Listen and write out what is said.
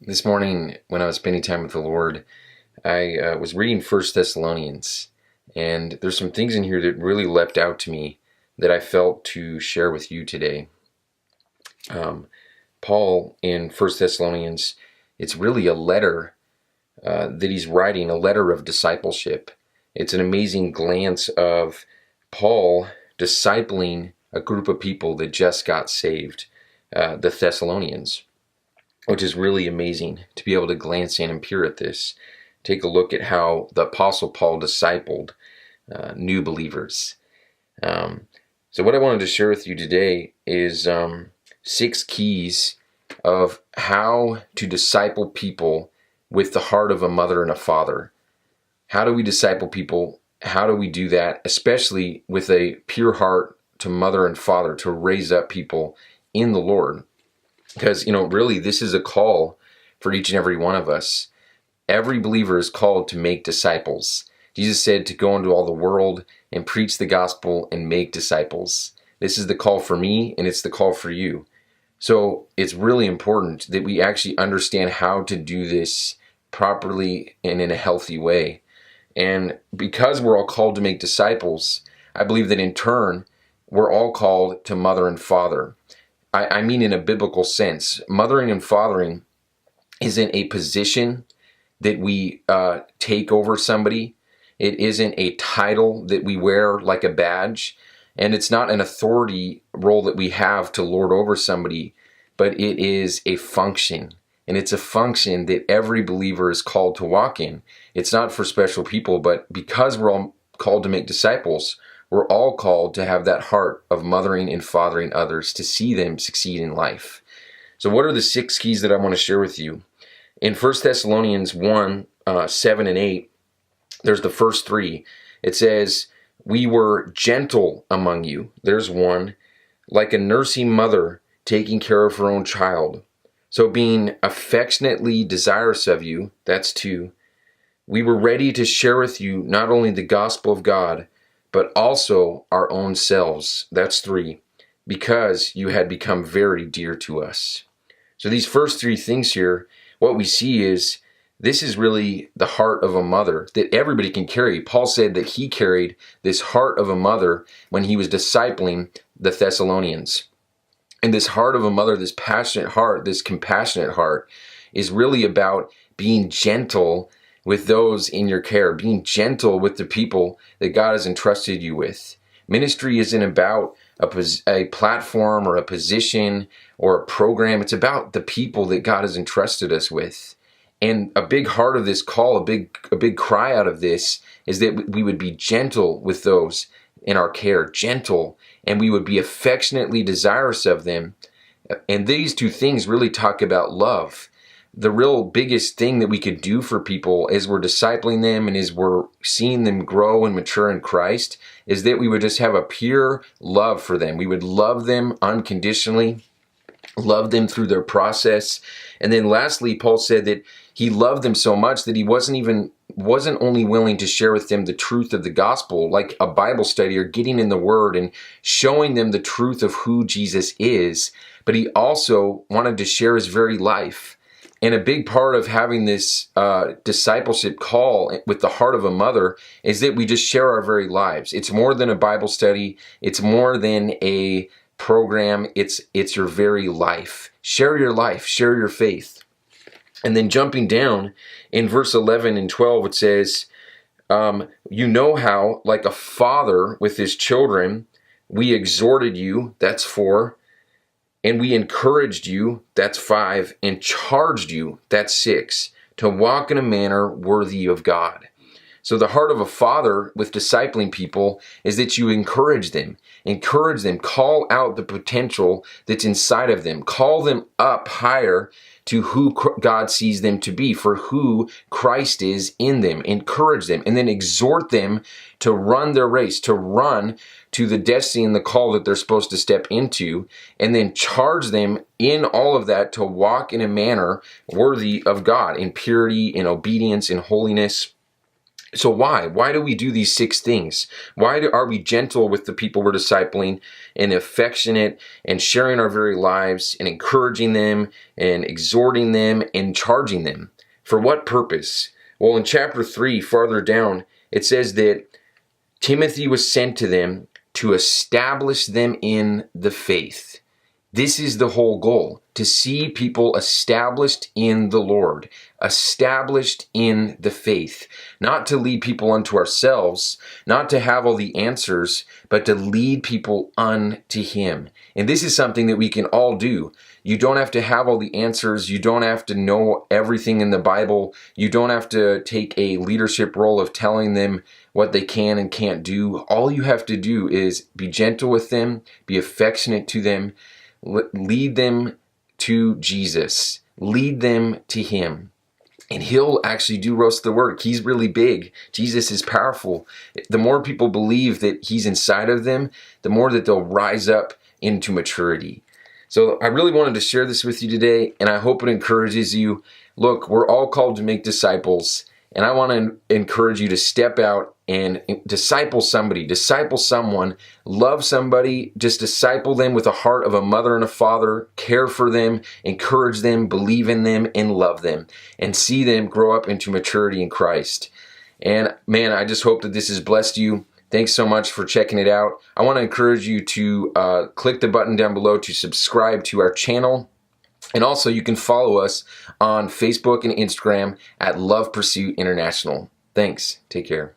This morning, when I was spending time with the Lord, I was reading First Thessalonians, and there's some things in here that really leapt out to me that I felt to share with you today. Paul in First Thessalonians, it's really a letter that he's writing, a letter of discipleship. It's an amazing glance of Paul discipling a group of people that just got saved, the Thessalonians, which is really amazing to be able to glance in and peer at this. Take a look at how the Apostle Paul discipled new believers. So what I wanted to share with you today is 6 keys of how to disciple people with the heart of a mother and a father. How do we disciple people? How do we do that, especially with a pure heart to mother and father, to raise up people in the Lord? Because, really, this is a call for each and every one of us. Every believer is called to make disciples. Jesus said to go into all the world and preach the gospel and make disciples. This is the call for me, and it's the call for you. So it's really important that we actually understand how to do this properly and in a healthy way. And because we're all called to make disciples, I believe that in turn, we're all called to mother and father. I mean in a biblical sense. Mothering and fathering isn't a position that we take over somebody. It isn't a title that we wear like a badge. And it's not an authority role that we have to lord over somebody, but it is a function. And it's a function that every believer is called to walk in. It's not for special people, but because we're all called to make disciples, we're all called to have that heart of mothering and fathering others, to see them succeed in life. So what are the 6 keys that I want to share with you? In 1 Thessalonians 1, 7 and 8, there's the first 3. It says, "We were gentle among you." There's 1. "Like a nursing mother taking care of her own child. So being affectionately desirous of you." That's 2. "We were ready to share with you not only the gospel of God, but also our own selves." That's 3. "Because you had become very dear to us." So these first 3 things here, what we see is this is really the heart of a mother that everybody can carry. Paul said that he carried this heart of a mother when he was discipling the Thessalonians. And this heart of a mother, this passionate heart, this compassionate heart, is really about being gentle with those in your care, being gentle with the people that God has entrusted you with. Ministry isn't about a platform or a position or a program. It's about the people that God has entrusted us with. And a big heart of this call, a big cry out of this, is that we would be gentle with those in our care, gentle, and we would be affectionately desirous of them. And these 2 things really talk about love. The real biggest thing that we could do for people as we're discipling them and as we're seeing them grow and mature in Christ is that we would just have a pure love for them. We would love them unconditionally, love them through their process. And then lastly, Paul said that he loved them so much that he wasn't only willing to share with them the truth of the gospel, like a Bible study or getting in the Word and showing them the truth of who Jesus is, but he also wanted to share his very life. And a big part of having this discipleship call with the heart of a mother is that we just share our very lives. It's more than a Bible study. It's more than a program. It's your very life. Share your life. Share your faith. And then jumping down in verse 11 and 12, it says, "You know how, like a father with his children, we exhorted you," that's 4, "and we encouraged you," that's 5, "and charged you," that's 6, "to walk in a manner worthy of God." So the heart of a father with discipling people is that you encourage them, call out the potential that's inside of them, call them up higher to who God sees them to be, for who Christ is in them, encourage them, and then exhort them to run their race, to run to the destiny and the call that they're supposed to step into, and then charge them in all of that to walk in a manner worthy of God, in purity, in obedience, in holiness. So why? Why do we do these 6 things? Are we gentle with the people we're discipling and affectionate and sharing our very lives and encouraging them and exhorting them and charging them? For what purpose? Well, in chapter 3, farther down, it says that Timothy was sent to them to establish them in the faith. This is the whole goal, to see people established in the Lord, established in the faith, not to lead people unto ourselves, not to have all the answers, but to lead people unto Him. And this is something that we can all do. You don't have to have all the answers. You don't have to know everything in the Bible. You don't have to take a leadership role of telling them what they can and can't do. All you have to do is be gentle with them, be affectionate to them, lead them to Jesus, lead them to Him. And He'll actually do most of the work. He's really big. Jesus is powerful. The more people believe that He's inside of them, the more that they'll rise up into maturity. So I really wanted to share this with you today, and I hope it encourages you. Look, we're all called to make disciples, and I want to encourage you to step out and disciple somebody, disciple someone, love somebody, just disciple them with the heart of a mother and a father, care for them, encourage them, believe in them, and love them, and see them grow up into maturity in Christ. And man, I just hope that this has blessed you. Thanks so much for checking it out. I want to encourage you to click the button down below to subscribe to our channel. And also you can follow us on Facebook and Instagram at Love Pursuit International. Thanks. Take care.